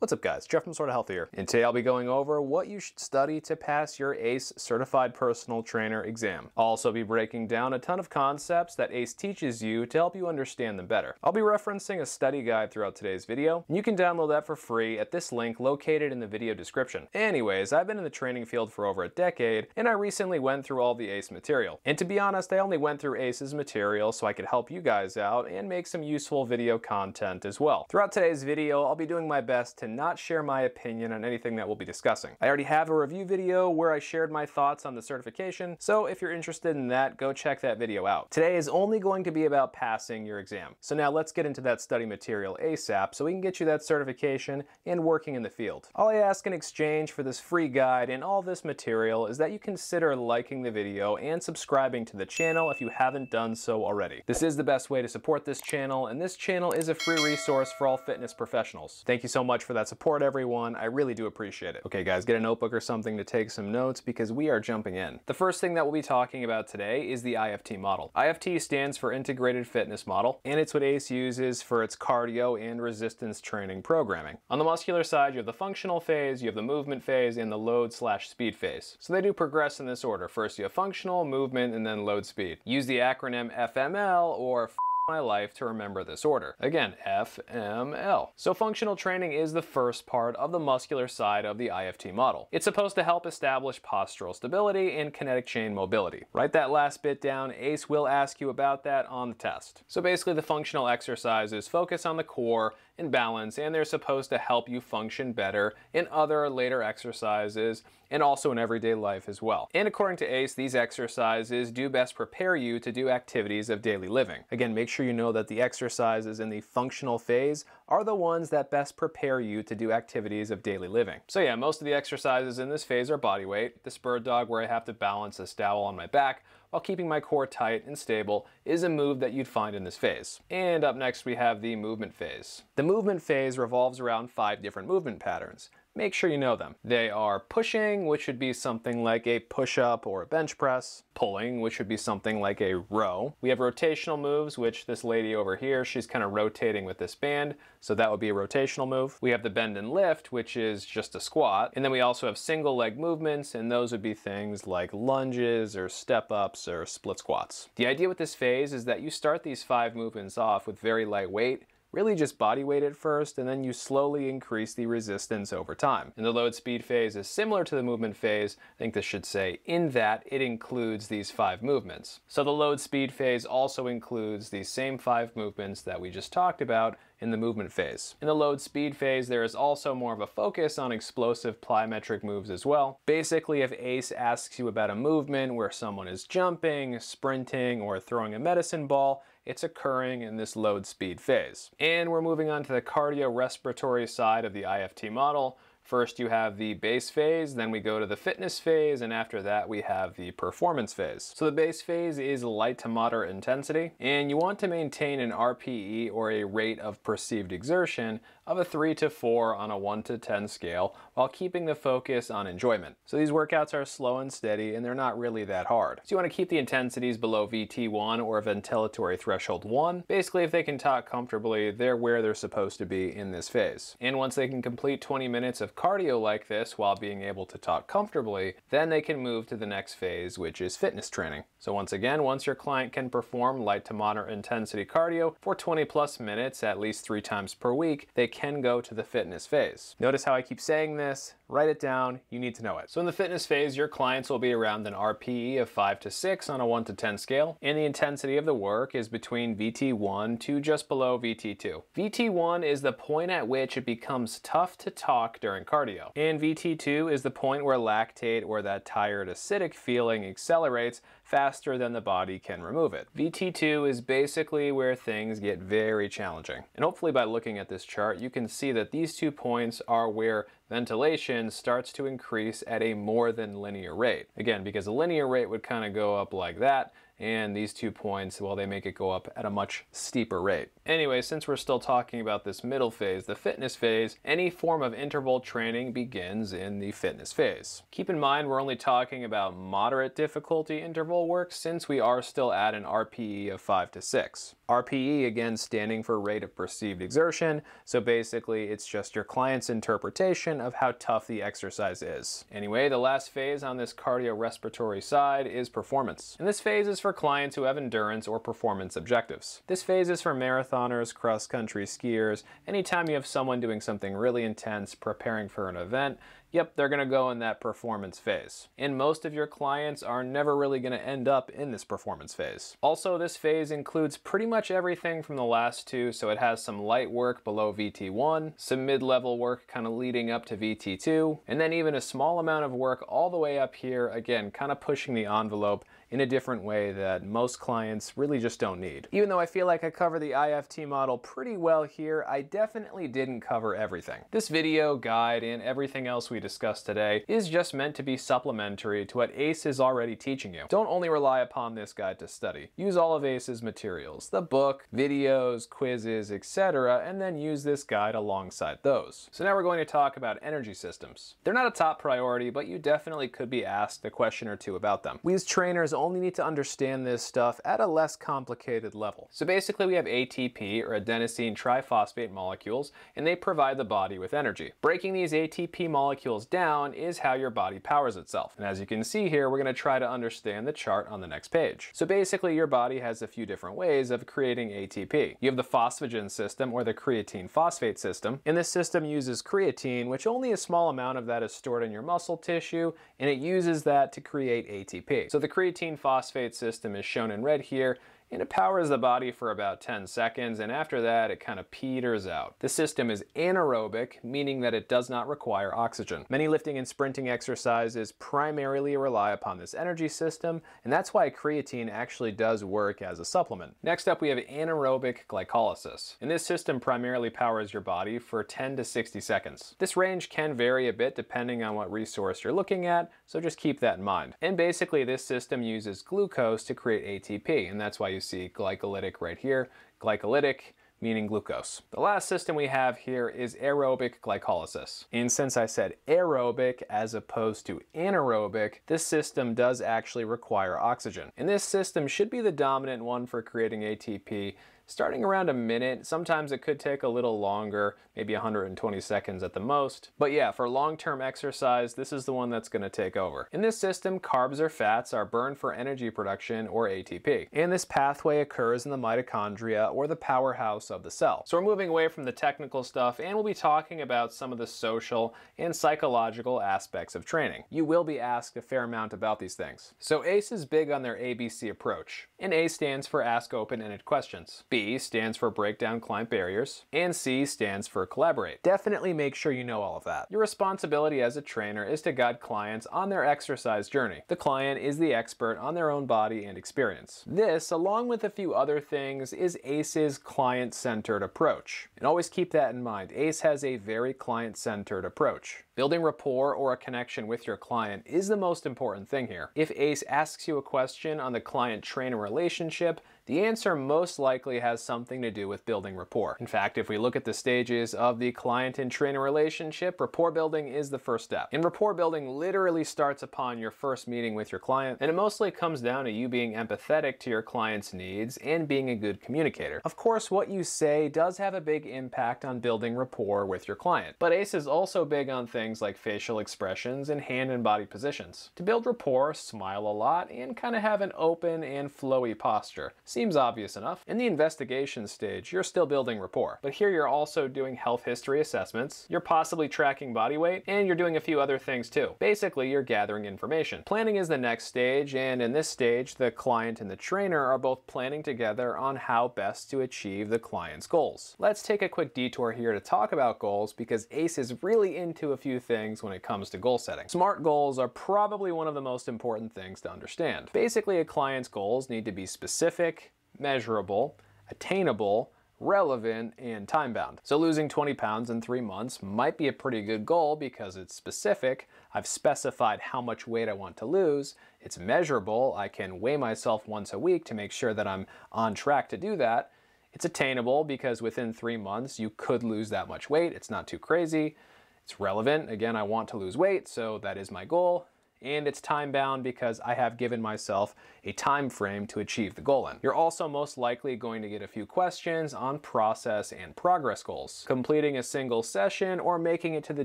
What's up guys, Jeff from Sorta Healthy here, and today I'll be going over what you should study to pass your ACE Certified Personal Trainer exam. I'll also be breaking down a ton of concepts that ACE teaches you to help you understand them better. I'll be referencing a study guide throughout today's video, and you can download that for free at this link located in the video description. Anyways, I've been in the training field for over a decade, and I recently went through all the ACE material. And to be honest, I only went through ACE's material so I could help you guys out and make some useful video content as well. Throughout today's video, I'll be doing my best to not share my opinion on anything that we'll be discussing. I already have a review video where I shared my thoughts on the certification, so if you're interested in that, go check that video out. Today is only going to be about passing your exam. So now let's get into that study material ASAP so we can get you that certification and working in the field. All I ask in exchange for this free guide and all this material is that you consider liking the video and subscribing to the channel if you haven't done so already. This is the best way to support this channel, and this channel is a free resource for all fitness professionals. Thank you so much for that support, everyone. I really do appreciate it. Okay guys, get a notebook or something to take some notes because we are jumping in. The first thing that we'll be talking about today is the IFT model. IFT stands for Integrated Fitness Model, and it's what ACE uses for its cardio and resistance training programming. On the muscular side, you have the functional phase, you have the movement phase, and the load/speed phase. So they do progress in this order. First you have functional, movement, and then load speed. Use the acronym FML or my life to remember this order. Again, FML. So functional training is the first part of the muscular side of the IFT model. It's supposed to help establish postural stability and kinetic chain mobility. Write that last bit down. ACE will ask you about that on the test. So basically the functional exercises focus on the core and balance, and they're supposed to help you function better in other later exercises and also in everyday life as well. And according to ACE, these exercises do best prepare you to do activities of daily living. Again, make sure you know that the exercises in the functional phase are the ones that best prepare you to do activities of daily living. So yeah, most of the exercises in this phase are body weight. This bird dog where I have to balance this dowel on my back while keeping my core tight and stable is a move that you'd find in this phase. And up next we have the movement phase. The movement phase revolves around 5 different movement patterns. Make sure you know them. They are pushing, which would be something like a push-up or a bench press. Pulling, which would be something like a row. We have rotational moves, which this lady over here, she's kind of rotating with this band, so that would be a rotational move. We have the bend and lift, which is just a squat. And then we also have single leg movements, and those would be things like lunges or step-ups or split squats. The idea with this phase is that you start these 5 movements off with very light weight, really just body weight at first, and then you slowly increase the resistance over time. And the load speed phase is similar to the movement phase. I think this should say in that it includes these 5 movements. So the load speed phase also includes these same 5 movements that we just talked about in the movement phase. In the load speed phase, there is also more of a focus on explosive plyometric moves as well. Basically, if ACE asks you about a movement where someone is jumping, sprinting, or throwing a medicine ball, it's occurring in this load speed phase. And we're moving on to the cardiorespiratory side of the IFT model. First you have the base phase, then we go to the fitness phase, and after that we have the performance phase. So the base phase is light to moderate intensity, and you want to maintain an RPE or a rate of perceived exertion of a 3 to 4 on a 1 to 10 scale while keeping the focus on enjoyment. So these workouts are slow and steady, and they're not really that hard. So you want to keep the intensities below VT1 or ventilatory threshold 1. Basically, if they can talk comfortably, they're where they're supposed to be in this phase. And once they can complete 20 minutes of cardio like this while being able to talk comfortably, then they can move to the next phase, which is fitness training. So once again, once your client can perform light to moderate intensity cardio for 20 plus minutes at least 3 times per week, they can go to the fitness phase. Notice how I keep saying this, write it down, you need to know it. So in the fitness phase, your clients will be around an RPE of 5 to 6 on a 1 to 10 scale, and the intensity of the work is between VT1 to just below VT2. VT1 is the point at which it becomes tough to talk during cardio, and VT2 is the point where lactate or that tired acidic feeling accelerates faster than the body can remove it. VT2 is basically where things get very challenging. And hopefully by looking at this chart, you can see that these 2 points are where ventilation starts to increase at a more than linear rate. Again, because a linear rate would kind of go up like that, and these 2 points, well, they make it go up at a much steeper rate. Anyway, since we're still talking about this middle phase, the fitness phase, any form of interval training begins in the fitness phase. Keep in mind we're only talking about moderate difficulty interval work since we are still at an RPE of 5 to 6. RPE, again, standing for rate of perceived exertion, so basically it's just your client's interpretation of how tough the exercise is. Anyway, the last phase on this cardiorespiratory side is performance. And this phase is for clients who have endurance or performance objectives. This phase is for marathoners, cross-country skiers, anytime you have someone doing something really intense, preparing for an event. Yep, they're going to go in that performance phase. And most of your clients are never really going to end up in this performance phase. Also, this phase includes pretty much everything from the last two, so it has some light work below VT1, some mid-level work kind of leading up to VT2, and then even a small amount of work all the way up here, again, kind of pushing the envelope in a different way that most clients really just don't need. Even though I feel like I cover the IFT model pretty well here, I definitely didn't cover everything. This video, guide, and everything else we discussed today is just meant to be supplementary to what ACE is already teaching you. Don't only rely upon this guide to study. Use all of ACE's materials, the book, videos, quizzes, etc., and then use this guide alongside those. So now we're going to talk about energy systems. They're not a top priority, but you definitely could be asked a question or two about them. We as trainers only need to understand this stuff at a less complicated level. So basically we have ATP, or adenosine triphosphate molecules, and they provide the body with energy. Breaking these ATP molecules down is how your body powers itself. And as you can see here, we're going to try to understand the chart on the next page. So basically your body has a few different ways of creating ATP. You have the phosphagen system, or the creatine phosphate system, and this system uses creatine, which only a small amount of that is stored in your muscle tissue, and it uses that to create ATP. So the creatine phosphate system is shown in red here, and it powers the body for about 10 seconds, and after that it kind of peters out. The system is anaerobic, meaning that it does not require oxygen. Many lifting and sprinting exercises primarily rely upon this energy system, and that's why creatine actually does work as a supplement. Next up we have anaerobic glycolysis, and this system primarily powers your body for 10 to 60 seconds. This range can vary a bit depending on what resource you're looking at, so just keep that in mind. And basically this system uses glucose to create ATP, and that's why you see glycolytic right here, glycolytic meaning glucose. The last system we have here is aerobic glycolysis. And since I said aerobic as opposed to anaerobic, this system does actually require oxygen. And this system should be the dominant one for creating ATP, starting around a minute. Sometimes it could take a little longer, maybe 120 seconds at the most. But yeah, for long-term exercise, this is the one that's going to take over. In this system, carbs or fats are burned for energy production, or ATP. And this pathway occurs in the mitochondria, or the powerhouse of the cell. So we're moving away from the technical stuff, and we'll be talking about some of the social and psychological aspects of training. You will be asked a fair amount about these things. So ACE is big on their ABC approach. And A stands for Ask Open-Ended Questions. B stands for Break Down Client Barriers, and C stands for Collaborate. Definitely make sure you know all of that. Your responsibility as a trainer is to guide clients on their exercise journey. The client is the expert on their own body and experience. This, along with a few other things, is ACE's client-centered approach. And always keep that in mind. ACE has a very client-centered approach. Building rapport or a connection with your client is the most important thing here. If ACE asks you a question on the client-trainer relationship, the answer most likely has something to do with building rapport. In fact, if we look at the stages of the client and trainer relationship, rapport building is the first step. And rapport building literally starts upon your first meeting with your client, and it mostly comes down to you being empathetic to your client's needs and being a good communicator. Of course, what you say does have a big impact on building rapport with your client, but ACE is also big on things like facial expressions and hand and body positions. To build rapport, smile a lot and kind of have an open and flowy posture. Seems obvious enough. In the investigation stage, you're still building rapport, but here you're also doing health history assessments, you're possibly tracking body weight, and you're doing a few other things too. Basically, you're gathering information. Planning is the next stage, and in this stage, the client and the trainer are both planning together on how best to achieve the client's goals. Let's take a quick detour here to talk about goals, because ACE is really into a few things when it comes to goal setting. SMART goals are probably one of the most important things to understand. Basically, a client's goals need to be specific, measurable, attainable, relevant, and time-bound. So losing 20 pounds in 3 months might be a pretty good goal because it's specific. I've specified how much weight I want to lose. It's measurable. I can weigh myself once a week to make sure that I'm on track to do that. It's attainable because within 3 months you could lose that much weight. It's not too crazy. It's relevant. Again, I want to lose weight, so that is my goal. And it's time-bound because I have given myself a time frame to achieve the goal in. You're also most likely going to get a few questions on process and progress goals. Completing a single session or making it to the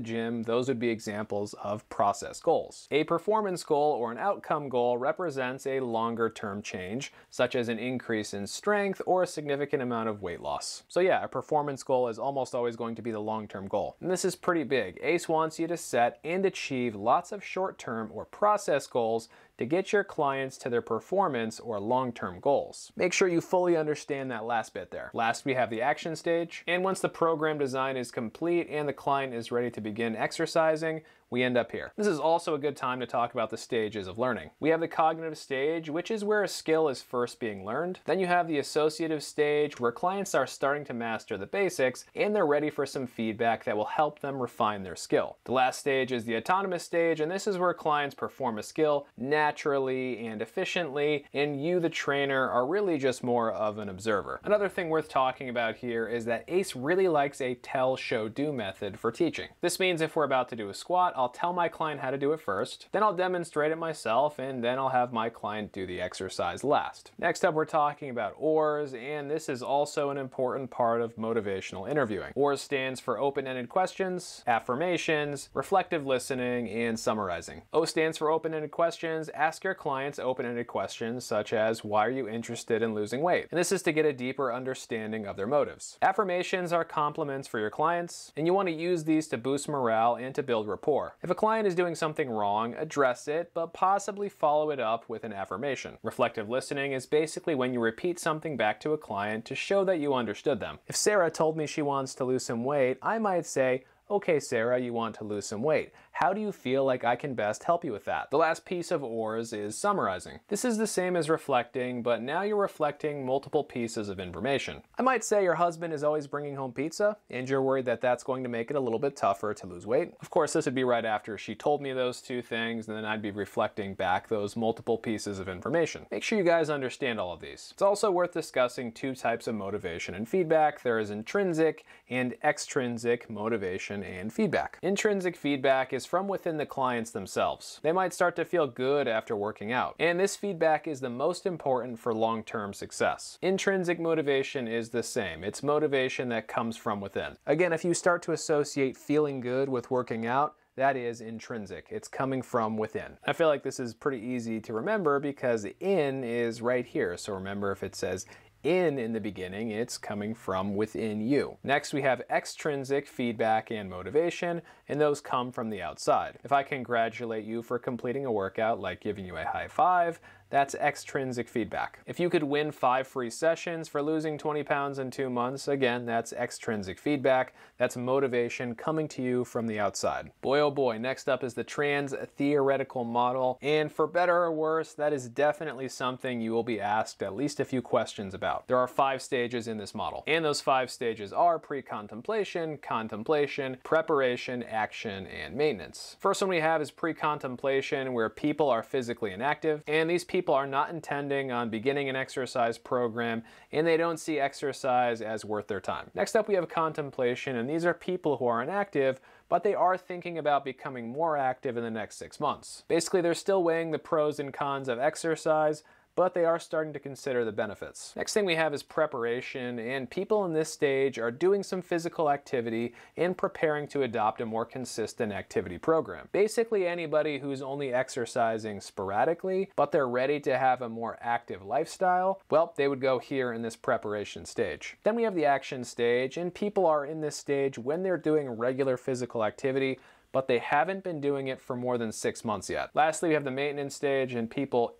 gym, those would be examples of process goals. A performance goal or an outcome goal represents a longer-term change, such as an increase in strength or a significant amount of weight loss. So yeah, a performance goal is almost always going to be the long-term goal. And this is pretty big. ACE wants you to set and achieve lots of short-term or process goals to get your clients to their performance or long-term goals. Make sure you fully understand that last bit there. Last, we have the action stage, and once the program design is complete and the client is ready to begin exercising, we end up here. This is also a good time to talk about the stages of learning. We have the cognitive stage, which is where a skill is first being learned. Then you have the associative stage, where clients are starting to master the basics and they're ready for some feedback that will help them refine their skill. The last stage is the autonomous stage, and this is where clients perform a skill naturally and efficiently, and you, the trainer, are really just more of an observer. Another thing worth talking about here is that ACE really likes a tell, show, do method for teaching. This means if we're about to do a squat, I'll tell my client how to do it first, then I'll demonstrate it myself, and then I'll have my client do the exercise last. Next up, we're talking about OARS, and this is also an important part of motivational interviewing. OARS stands for open-ended questions, affirmations, reflective listening, and summarizing. O stands for open-ended questions. Ask your clients open-ended questions such as, why are you interested in losing weight? And this is to get a deeper understanding of their motives. Affirmations are compliments for your clients, and you want to use these to boost morale and to build rapport. If a client is doing something wrong, address it, but possibly follow it up with an affirmation. Reflective listening is basically when you repeat something back to a client to show that you understood them. If Sarah told me she wants to lose some weight, I might say, okay, Sarah, you want to lose some weight. How do you feel like I can best help you with that? The last piece of OARS is summarizing. This is the same as reflecting, but now you're reflecting multiple pieces of information. I might say your husband is always bringing home pizza, and you're worried that that's going to make it a little bit tougher to lose weight. Of course, this would be right after she told me those two things, and then I'd be reflecting back those multiple pieces of information. Make sure you guys understand all of these. It's also worth discussing two types of motivation and feedback. There is intrinsic and extrinsic motivation and feedback. Intrinsic feedback is from within the clients themselves. They might start to feel good after working out, and this feedback is the most important for long-term success. Intrinsic motivation is the same. It's motivation that comes from within. Again, if you start to associate feeling good with working out, that is intrinsic. It's coming from within. I feel like this is pretty easy to remember because in is right here. So remember, if it says in the beginning, it's coming from within you. Next, we have extrinsic feedback and motivation, and those come from the outside. If I congratulate you for completing a workout, like giving you a high five, that's extrinsic feedback. If you could win 5 free sessions for losing 20 pounds in 2 months, again, that's extrinsic feedback. That's motivation coming to you from the outside. Boy, oh boy, next up is the trans-theoretical model. And for better or worse, that is definitely something you will be asked at least a few questions about. There are 5 stages in this model. And those 5 stages are pre-contemplation, contemplation, preparation, action, and maintenance. First one we have is pre-contemplation, where people are physically inactive. And these people are not intending on beginning an exercise program, and they don't see exercise as worth their time. Next up, we have contemplation, and these are people who are inactive, but they are thinking about becoming more active in the next 6 months. Basically, they're still weighing the pros and cons of exercise, but they are starting to consider the benefits. Next thing we have is preparation, and people in this stage are doing some physical activity and preparing to adopt a more consistent activity program. Basically, anybody who's only exercising sporadically, but they're ready to have a more active lifestyle, well, they would go here in this preparation stage. Then we have the action stage, and people are in this stage when they're doing regular physical activity, but they haven't been doing it for more than 6 months yet. Lastly, we have the maintenance stage, and people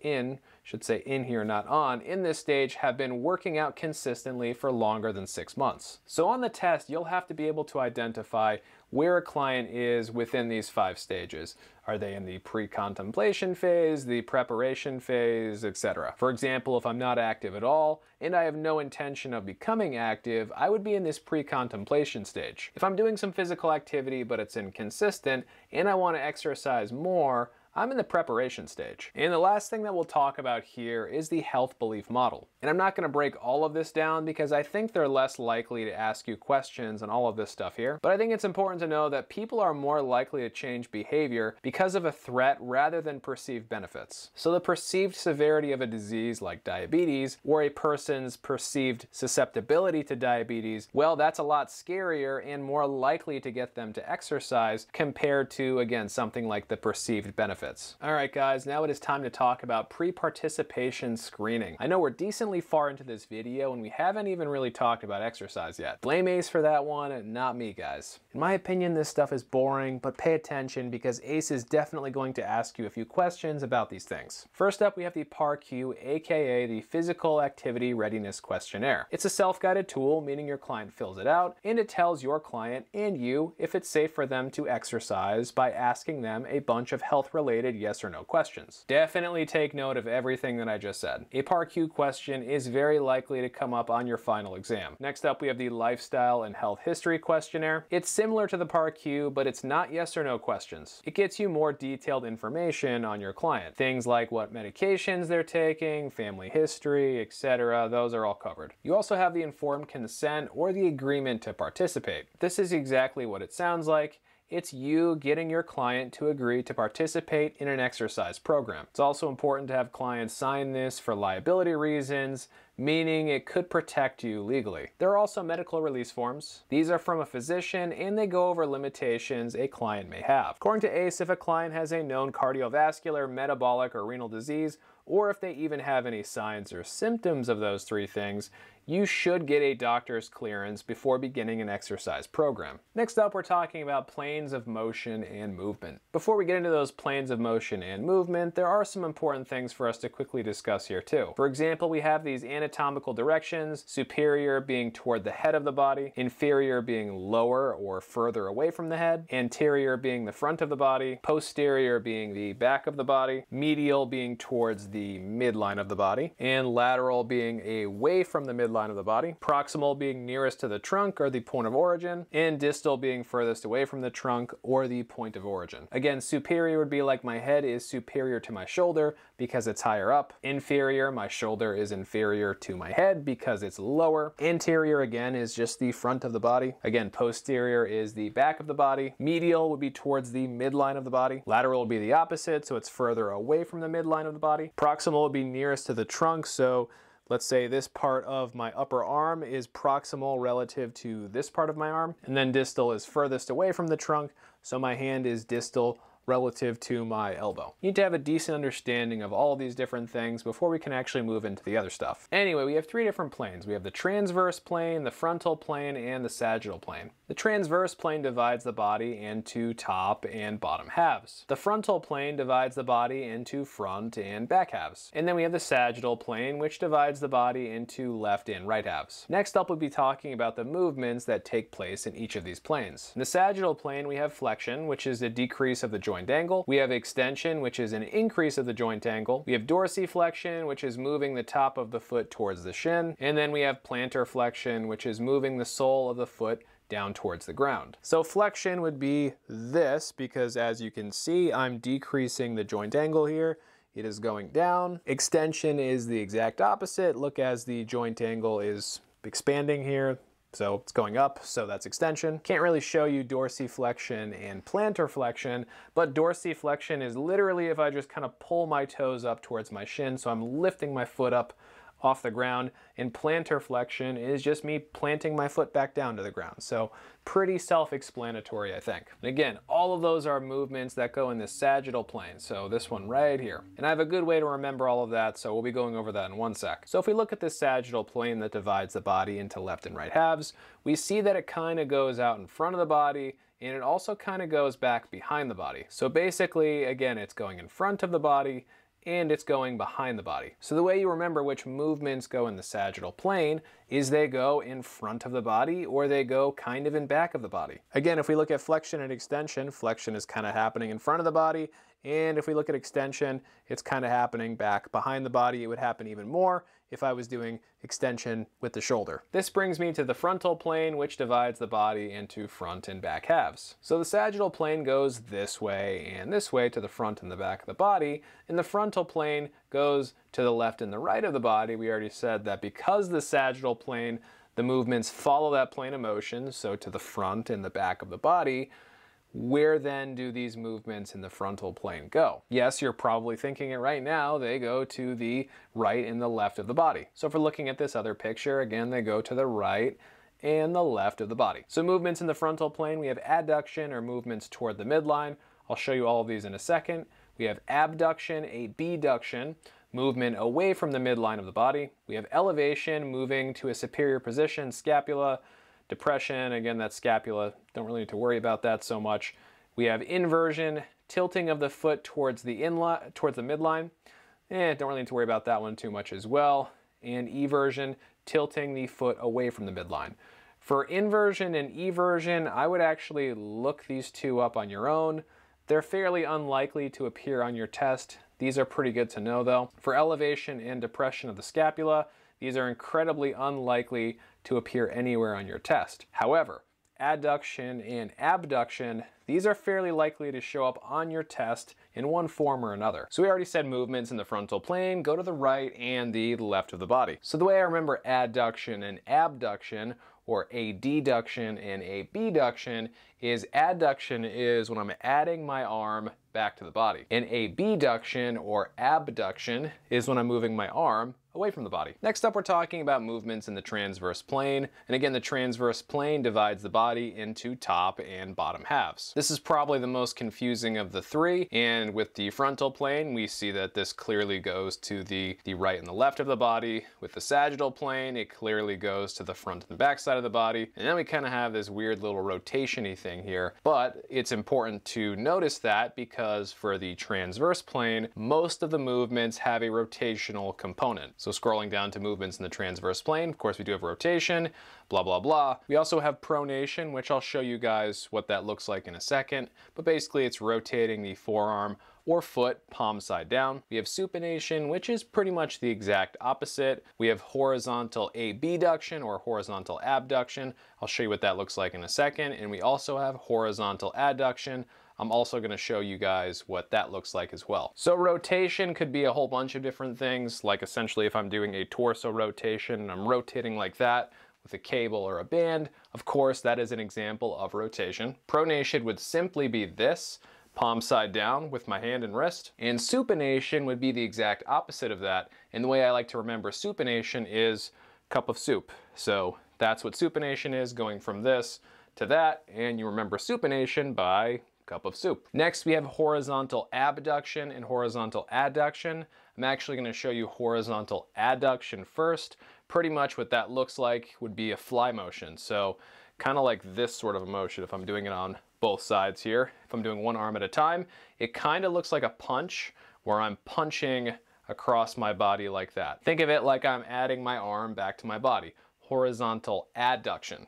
should say in here, not on, in this stage have been working out consistently for longer than 6 months. So on the test, you'll have to be able to identify where a client is within these 5 stages. Are they in the pre-contemplation phase, the preparation phase, etc.? For example, if I'm not active at all and I have no intention of becoming active, I would be in this pre-contemplation stage. If I'm doing some physical activity but it's inconsistent and I want to exercise more, I'm in the preparation stage. And the last thing that we'll talk about here is the health belief model. And I'm not going to break all of this down because I think they're less likely to ask you questions on all of this stuff here. But I think it's important to know that people are more likely to change behavior because of a threat rather than perceived benefits. So the perceived severity of a disease like diabetes or a person's perceived susceptibility to diabetes, well, that's a lot scarier and more likely to get them to exercise compared to, again, something like the perceived benefits. Alright guys, now it is time to talk about pre-participation screening. I know we're decently far into this video and we haven't even really talked about exercise yet. Blame ACE for that one, not me guys. In my opinion, this stuff is boring, but pay attention because ACE is definitely going to ask you a few questions about these things. First up, we have the PAR-Q, aka the Physical Activity Readiness Questionnaire. It's a self-guided tool, meaning your client fills it out, and it tells your client and you if it's safe for them to exercise by asking them a bunch of health-related yes or no questions. Definitely take note of everything that I just said. A PAR-Q question is very likely to come up on your final exam. Next up, we have the Lifestyle and Health History Questionnaire. It's similar to the PAR-Q, but it's not yes or no questions. It gets you more detailed information on your client. Things like what medications they're taking, family history, etc. Those are all covered. You also have the Informed Consent or the agreement to participate. This is exactly what it sounds like. It's you getting your client to agree to participate in an exercise program. It's also important to have clients sign this for liability reasons, meaning it could protect you legally. There are also medical release forms. These are from a physician and they go over limitations a client may have. According to ACE, if a client has a known cardiovascular, metabolic, or renal disease, or if they even have any signs or symptoms of those 3 things, you should get a doctor's clearance before beginning an exercise program. Next up, we're talking about planes of motion and movement. Before we get into those planes of motion and movement, there are some important things for us to quickly discuss here too. For example, we have these anatomical directions, superior being toward the head of the body, inferior being lower or further away from the head, anterior being the front of the body, posterior being the back of the body, medial being towards the midline of the body, and lateral being away from the midline of the body, proximal being nearest to the trunk or the point of origin, and distal being furthest away from the trunk or the point of origin. Again, superior would be like my head is superior to my shoulder because it's higher up. Inferior, my shoulder is inferior to my head because it's lower. Anterior, again, is just the front of the body. Again, posterior is the back of the body. Medial would be towards the midline of the body. Lateral would be the opposite, so it's further away from the midline of the body. Proximal would be nearest to the trunk, so let's say this part of my upper arm is proximal relative to this part of my arm, and then distal is furthest away from the trunk, so my hand is distal relative to my elbow. You need to have a decent understanding of all of these different things before we can actually move into the other stuff. Anyway, we have 3 different planes. We have the transverse plane, the frontal plane, and the sagittal plane. The transverse plane divides the body into top and bottom halves. The frontal plane divides the body into front and back halves. And then we have the sagittal plane, which divides the body into left and right halves. Next up, we'll be talking about the movements that take place in each of these planes. In the sagittal plane, we have flexion, which is a decrease of the joint angle. We have extension, which is an increase of the joint angle. We have dorsiflexion, which is moving the top of the foot towards the shin. And then we have plantar flexion, which is moving the sole of the foot down towards the ground. So flexion would be this, because as you can see, I'm decreasing the joint angle here. It is going down. Extension is the exact opposite. Look, as the joint angle is expanding here. So it's going up, so that's extension. Can't really show you dorsiflexion and plantar flexion, but dorsiflexion is literally if I just kind of pull my toes up towards my shin, so I'm lifting my foot up off the ground, and plantar flexion is just me planting my foot back down to the ground. So pretty self-explanatory, I think. And again, all of those are movements that go in the sagittal plane, so this one right here. And I have a good way to remember all of that, so we'll be going over that in one sec. So if we look at this sagittal plane that divides the body into left and right halves, we see that it kind of goes out in front of the body, and it also kind of goes back behind the body. So basically, again, it's going in front of the body and it's going behind the body. So the way you remember which movements go in the sagittal plane is they go in front of the body or they go kind of in back of the body. Again, if we look at flexion and extension, flexion is kind of happening in front of the body, and if we look at extension, it's kind of happening back behind the body. It would happen even more if I was doing extension with the shoulder. This brings me to the frontal plane, which divides the body into front and back halves. So the sagittal plane goes this way and this way to the front and the back of the body, and the frontal plane goes to the left and the right of the body. We already said that because the sagittal plane, the movements follow that plane of motion, so to the front and the back of the body. Where then do these movements in the frontal plane go? Yes, you're probably thinking it right now. They go to the right and the left of the body. So if we're looking at this other picture, again, they go to the right and the left of the body. So movements in the frontal plane, we have adduction or movements toward the midline. I'll show you all of these in a second. We have abduction, abduction, movement away from the midline of the body. We have elevation, moving to a superior position, scapula. Depression, again, that's scapula. Don't really need to worry about that so much. We have inversion, tilting of the foot towards the midline. Don't really need to worry about that one too much as well. And eversion, tilting the foot away from the midline. For inversion and eversion, I would actually look these two up on your own. They're fairly unlikely to appear on your test. These are pretty good to know though. For elevation and depression of the scapula, these are incredibly unlikely to appear anywhere on your test. However, adduction and abduction, these are fairly likely to show up on your test in one form or another. So we already said movements in the frontal plane go to the right and the left of the body. So the way I remember adduction and abduction, or adduction and abduction, is adduction is when I'm adding my arm back to the body, and abduction or abduction is when I'm moving my arm away from the body. Next up, we're talking about movements in the transverse plane. And again, the transverse plane divides the body into top and bottom halves. This is probably the most confusing of the three. And with the frontal plane, we see that this clearly goes to the right and the left of the body. With the sagittal plane, it clearly goes to the front and back side of the body. And then we kind of have this weird little rotation-y thing here. But it's important to notice that because for the transverse plane, most of the movements have a rotational component. So scrolling down to movements in the transverse plane, of course we do have rotation, blah, blah, blah. We also have pronation, which I'll show you guys what that looks like in a second. But basically it's rotating the forearm or foot palm side down. We have supination, which is pretty much the exact opposite. We have horizontal abduction or horizontal abduction. I'll show you what that looks like in a second. And we also have horizontal adduction. I'm also going to show you guys what that looks like as well. So rotation could be a whole bunch of different things, like essentially if I'm doing a torso rotation and I'm rotating like that with a cable or a band, of course that is an example of rotation. Pronation would simply be this, palm side down with my hand and wrist. And supination would be the exact opposite of that. And the way I like to remember supination is cup of soup. So that's what supination is, going from this to that, and you remember supination by cup of soup. Next, we have horizontal abduction and horizontal adduction. I'm actually going to show you horizontal adduction first. Pretty much what that looks like would be a fly motion. So kind of like this sort of a motion if I'm doing it on both sides here. If I'm doing one arm at a time, it kind of looks like a punch where I'm punching across my body like that. Think of it like I'm adding my arm back to my body. Horizontal adduction.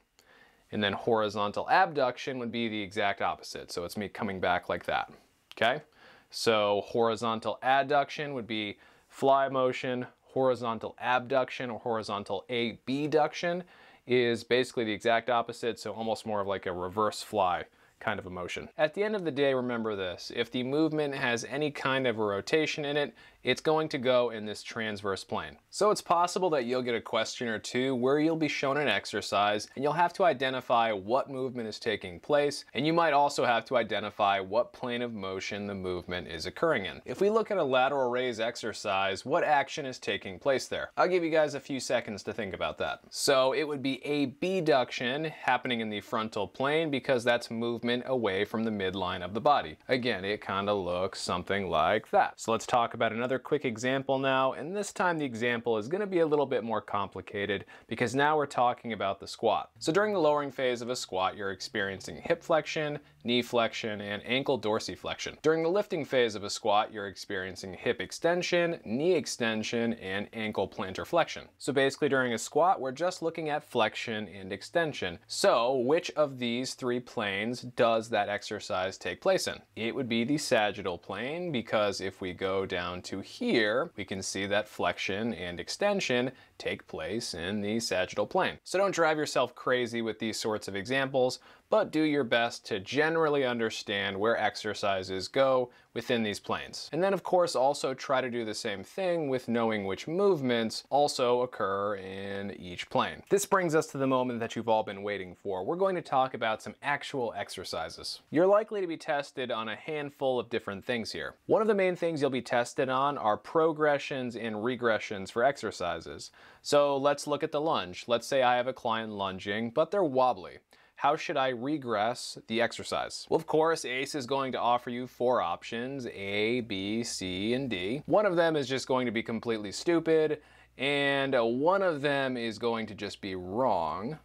And then horizontal abduction would be the exact opposite. So it's me coming back like that, okay? So horizontal adduction would be fly motion. Horizontal abduction or horizontal abduction is basically the exact opposite, so almost more of like a reverse fly kind of a motion. At the end of the day, remember this: if the movement has any kind of a rotation in it, it's going to go in this transverse plane. So it's possible that you'll get a question or two where you'll be shown an exercise and you'll have to identify what movement is taking place, and you might also have to identify what plane of motion the movement is occurring in. If we look at a lateral raise exercise, what action is taking place there? I'll give you guys a few seconds to think about that. So it would be abduction happening in the frontal plane because that's movement movement away from the midline of the body. Again, it kind of looks something like that. So let's talk about another quick example now, and this time the example is going to be a little bit more complicated because now we're talking about the squat. So during the lowering phase of a squat, you're experiencing hip flexion, knee flexion, and ankle dorsiflexion. During the lifting phase of a squat, you're experiencing hip extension, knee extension, and ankle plantar flexion. So basically during a squat, we're just looking at flexion and extension. So which of these three planes does that exercise take place in? It would be the sagittal plane, because if we go down to here, we can see that flexion and extension take place in the sagittal plane. So don't drive yourself crazy with these sorts of examples, but do your best to generally understand where exercises go within these planes. And then of course also try to do the same thing with knowing which movements also occur in each plane. This brings us to the moment that you've all been waiting for. We're going to talk about some actual exercises. You're likely to be tested on a handful of different things here. One of the main things you'll be tested on are progressions and regressions for exercises. So let's look at the lunge. Let's say I have a client lunging, but they're wobbly. How should I regress the exercise? Well, of course, ACE is going to offer you 4 options, A, B, C, and D. One of them is just going to be completely stupid, and one of them is going to just be wrong.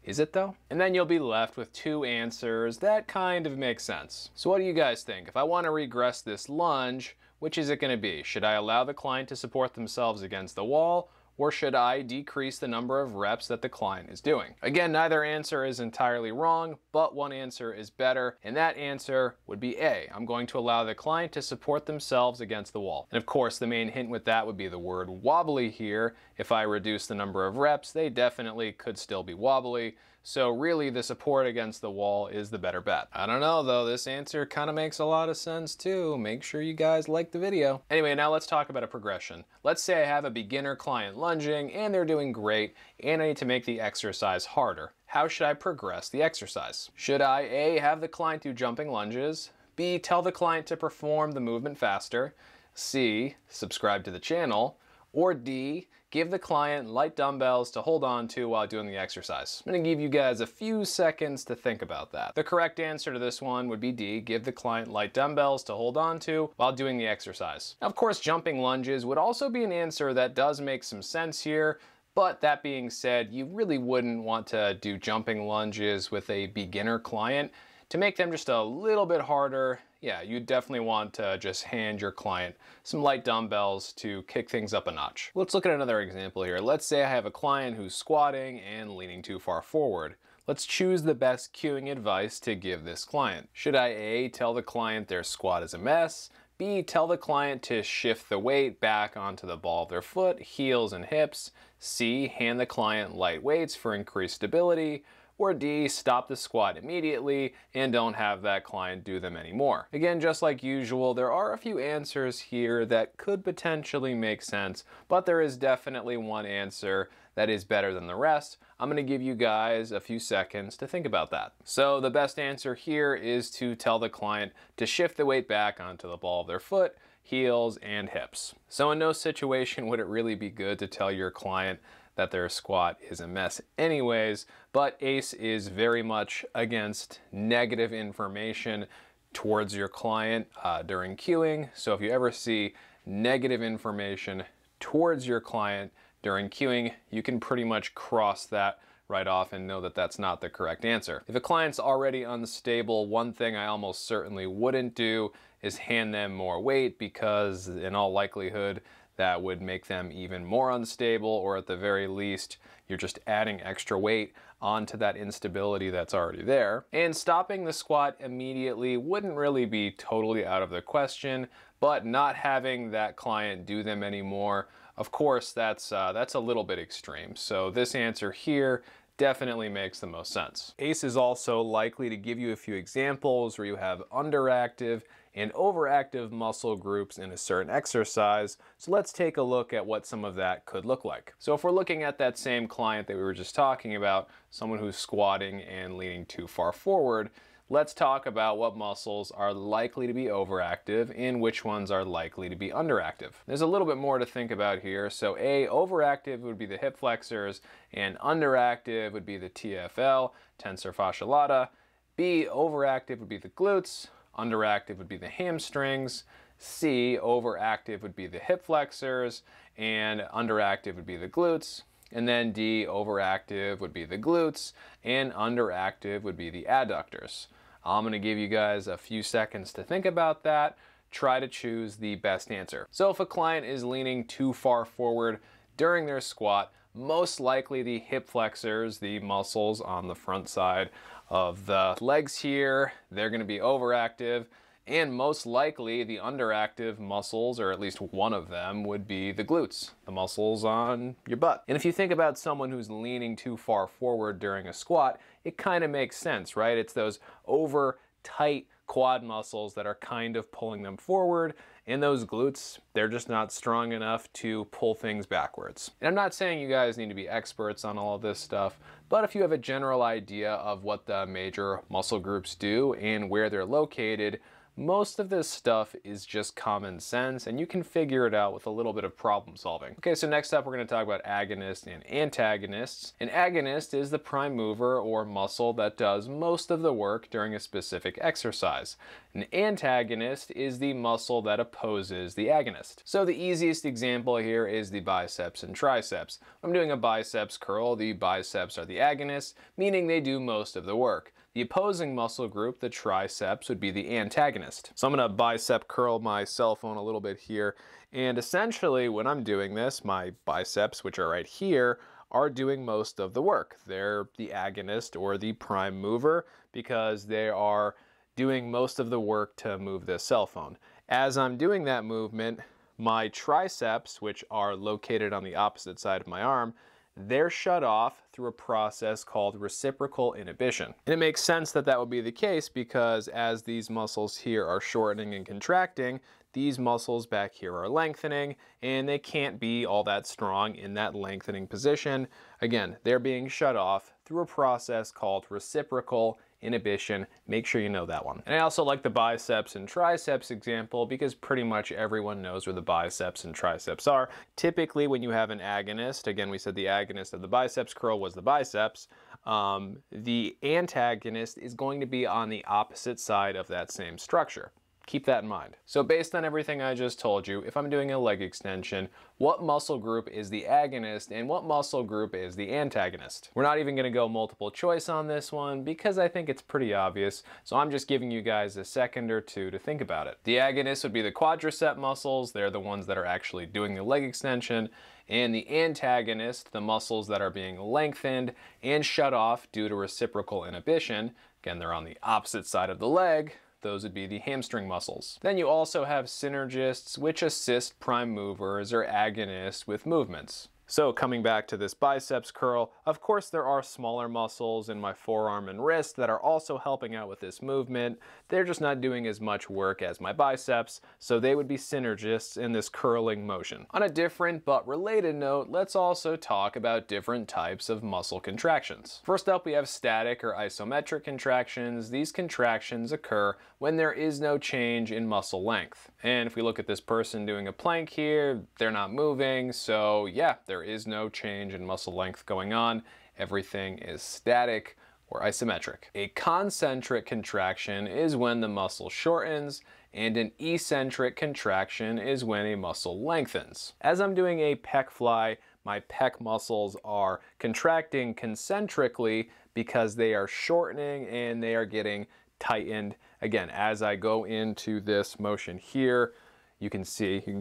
Is it though? And then you'll be left with 2 answers that kind of make sense. So what do you guys think? If I want to regress this lunge, which is it going to be? Should I allow the client to support themselves against the wall, or should I decrease the number of reps that the client is doing? Again, neither answer is entirely wrong, but one answer is better, and that answer would be A. I'm going to allow the client to support themselves against the wall. And of course, the main hint with that would be the word wobbly here. If I reduce the number of reps, they definitely could still be wobbly. So really, the support against the wall is the better bet. I don't know though, this answer kind of makes a lot of sense too. Make sure you guys like the video. Anyway, now let's talk about a progression. Let's say I have a beginner client lunging and they're doing great, and I need to make the exercise harder. How should I progress the exercise? Should I A, have the client do jumping lunges, B, tell the client to perform the movement faster, C, subscribe to the channel, or D, give the client light dumbbells to hold on to while doing the exercise? I'm going to give you guys a few seconds to think about that. The correct answer to this one would be D, give the client light dumbbells to hold on to while doing the exercise. Now, of course, jumping lunges would also be an answer that does make some sense here, but that being said, you really wouldn't want to do jumping lunges with a beginner client. To make them just a little bit harder, yeah, you definitely want to just hand your client some light dumbbells to kick things up a notch. Let's look at another example here. Let's say I have a client who's squatting and leaning too far forward. Let's choose the best cueing advice to give this client. Should I A, tell the client their squat is a mess, B, tell the client to shift the weight back onto the ball of their foot, heels, and hips, C, hand the client light weights for increased stability, or D, stop the squat immediately and don't have that client do them anymore? Again, just like usual, there are a few answers here that could potentially make sense, but there is definitely one answer that is better than the rest. I'm going to give you guys a few seconds to think about that. So the best answer here is to tell the client to shift the weight back onto the ball of their foot, heels, and hips. So in no situation would it really be good to tell your client that their squat is a mess anyways, but ACE is very much against negative information towards your client during cueing. So if you ever see negative information towards your client during cueing, you can pretty much cross that right off and know that that's not the correct answer. If a client's already unstable, one thing I almost certainly wouldn't do is hand them more weight, because in all likelihood, that would make them even more unstable, or at the very least, you're just adding extra weight onto that instability that's already there. And stopping the squat immediately wouldn't really be totally out of the question, but not having that client do them anymore, of course, that's a little bit extreme. So this answer here definitely makes the most sense. ACE is also likely to give you a few examples where you have underactive and overactive muscle groups in a certain exercise. So let's take a look at what some of that could look like. So if we're looking at that same client that we were just talking about, someone who's squatting and leaning too far forward, let's talk about what muscles are likely to be overactive and which ones are likely to be underactive. There's a little bit more to think about here. So A, overactive would be the hip flexors, and underactive would be the TFL, tensor fasciae lata, B, overactive would be the glutes. Underactive would be the hamstrings. C, overactive would be the hip flexors. And underactive would be the glutes. And then D, overactive would be the glutes. And underactive would be the adductors. I'm going to give you guys a few seconds to think about that. Try to choose the best answer. So if a client is leaning too far forward during their squat, most likely the hip flexors, the muscles on the front side of the legs here, they're going to be overactive. And most likely the underactive muscles, or at least one of them, would be the glutes, the muscles on your butt. And if you think about someone who's leaning too far forward during a squat, it kind of makes sense, right? It's those over tight quad muscles that are kind of pulling them forward, and those glutes, they're just not strong enough to pull things backwards. And I'm not saying you guys need to be experts on all of this stuff, but if you have a general idea of what the major muscle groups do and where they're located, most of this stuff is just common sense, and you can figure it out with a little bit of problem solving. Okay, so next up we're going to talk about agonists and antagonists. An agonist is the prime mover or muscle that does most of the work during a specific exercise. An antagonist is the muscle that opposes the agonist. So the easiest example here is the biceps and triceps. I'm doing a biceps curl. The biceps are the agonists, meaning they do most of the work. The opposing muscle group, the triceps, would be the antagonist. So I'm going to bicep curl my cell phone a little bit here. And essentially when I'm doing this, my biceps, which are right here, are doing most of the work. They're the agonist or the prime mover because they are doing most of the work to move this cell phone. As I'm doing that movement, my triceps, which are located on the opposite side of my arm, they're shut off through a process called reciprocal inhibition. And it makes sense that that would be the case because as these muscles here are shortening and contracting, these muscles back here are lengthening, and they can't be all that strong in that lengthening position. Again, they're being shut off through a process called reciprocal inhibition. Make sure you know that one. And I also like the biceps and triceps example because pretty much everyone knows where the biceps and triceps are. Typically when you have an agonist, again we said the agonist of the biceps curl was the biceps, the antagonist is going to be on the opposite side of that same structure. Keep that in mind. So based on everything I just told you, if I'm doing a leg extension, what muscle group is the agonist and what muscle group is the antagonist? We're not even going to go multiple choice on this one because I think it's pretty obvious, so I'm just giving you guys a second or two to think about it. The agonist would be the quadricep muscles. They're the ones that are actually doing the leg extension. And the antagonist, the muscles that are being lengthened and shut off due to reciprocal inhibition, again, they're on the opposite side of the leg. Those would be the hamstring muscles. Then you also have synergists, which assist prime movers or agonists with movements. So coming back to this biceps curl, of course there are smaller muscles in my forearm and wrist that are also helping out with this movement. They're just not doing as much work as my biceps, so they would be synergists in this curling motion. On a different but related note, let's also talk about different types of muscle contractions. First up, we have static or isometric contractions. These contractions occur when there is no change in muscle length. And if we look at this person doing a plank here, they're not moving, so yeah, there is no change in muscle length going on. Everything is static or isometric. A concentric contraction is when the muscle shortens, and an eccentric contraction is when a muscle lengthens. As I'm doing a pec fly, my pec muscles are contracting concentrically because they are shortening and they are getting tightened. Again, as I go into this motion here, you can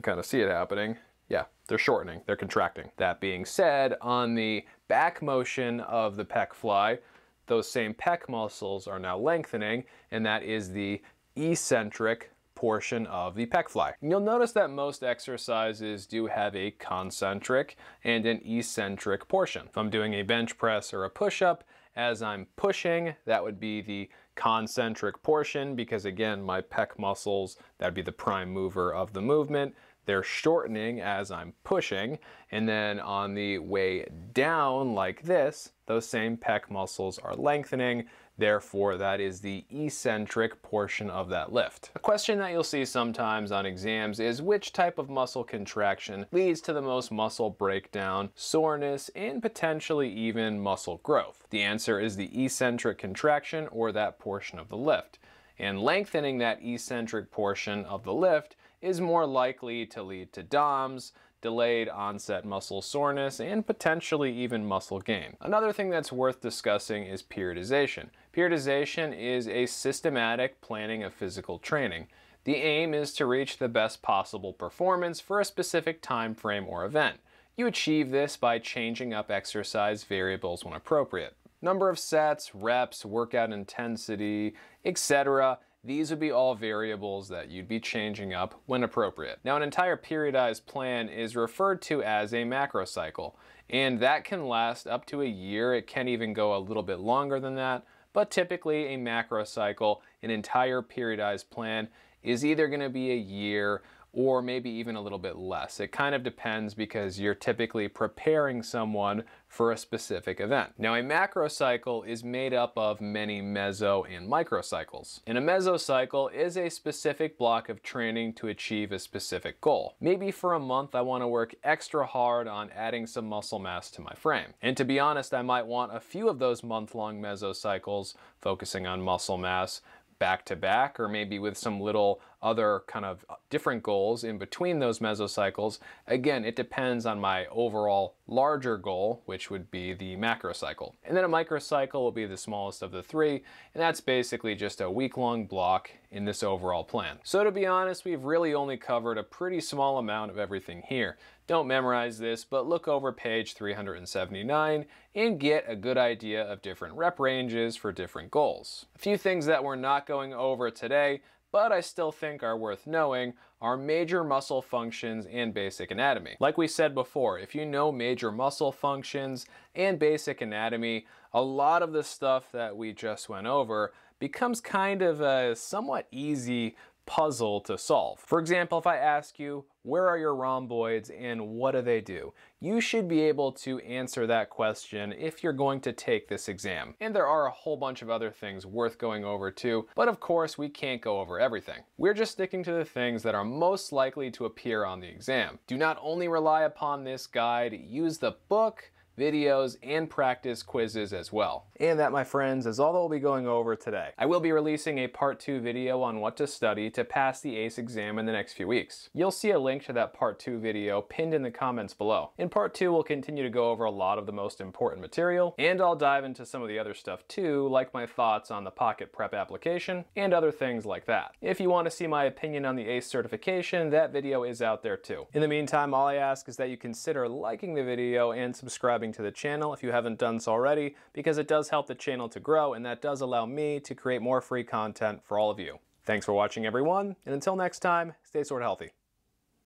kind of see it happening. Yeah, they're shortening, they're contracting. That being said, on the back motion of the pec fly, those same pec muscles are now lengthening, and that is the eccentric portion of the pec fly. And you'll notice that most exercises do have a concentric and an eccentric portion. If I'm doing a bench press or a push-up, as I'm pushing, that would be the concentric portion because again, my pec muscles, that would be the prime mover of the movement. They're shortening as I'm pushing, and then on the way down like this, those same pec muscles are lengthening. Therefore, that is the eccentric portion of that lift. A question that you'll see sometimes on exams is which type of muscle contraction leads to the most muscle breakdown, soreness, and potentially even muscle growth. The answer is the eccentric contraction, or that portion of the lift. And lengthening that eccentric portion of the lift is more likely to lead to DOMS, delayed onset muscle soreness, and potentially even muscle gain. Another thing that's worth discussing is periodization. Periodization is a systematic planning of physical training. The aim is to reach the best possible performance for a specific time frame or event. You achieve this by changing up exercise variables when appropriate. Number of sets, reps, workout intensity, etc. These would be all variables that you'd be changing up when appropriate. Now, an entire periodized plan is referred to as a macrocycle, and that can last up to a year. It can even go a little bit longer than that, but typically a macrocycle, an entire periodized plan, is either going to be a year or maybe even a little bit less. It kind of depends because you're typically preparing someone for a specific event. Now, a macrocycle is made up of many meso and microcycles. And a mesocycle is a specific block of training to achieve a specific goal. Maybe for a month I want to work extra hard on adding some muscle mass to my frame. And to be honest, I might want a few of those month-long mesocycles focusing on muscle mass back to back, or maybe with some little other kind of different goals in between those mesocycles. Again, it depends on my overall larger goal, which would be the macrocycle. And then a microcycle will be the smallest of the three, and that's basically just a week-long block in this overall plan. So to be honest, we've really only covered a pretty small amount of everything here. Don't memorize this, but look over page 379 and get a good idea of different rep ranges for different goals. A few things that we're not going over today, but I still think are worth knowing, are major muscle functions and basic anatomy. Like we said before, if you know major muscle functions and basic anatomy, a lot of the stuff that we just went over becomes kind of a somewhat easy puzzle to solve. For example, if I ask you, where are your rhomboids and what do they do? You should be able to answer that question if you're going to take this exam. And there are a whole bunch of other things worth going over too, but of course we can't go over everything. We're just sticking to the things that are most likely to appear on the exam. Do not only rely upon this guide, use the book, videos, and practice quizzes as well. And that, my friends, is all that we'll be going over today. I will be releasing a part 2 video on what to study to pass the ACE exam in the next few weeks. You'll see a link to that part 2 video pinned in the comments below. In part 2, we'll continue to go over a lot of the most important material, and I'll dive into some of the other stuff too, like my thoughts on the pocket prep application and other things like that. If you want to see my opinion on the ACE certification, that video is out there too. In the meantime, all I ask is that you consider liking the video and subscribing to the channel if you haven't done so already, because it does help the channel to grow, and that does allow me to create more free content for all of you. Thanks for watching, everyone, and until next time, stay sort of healthy.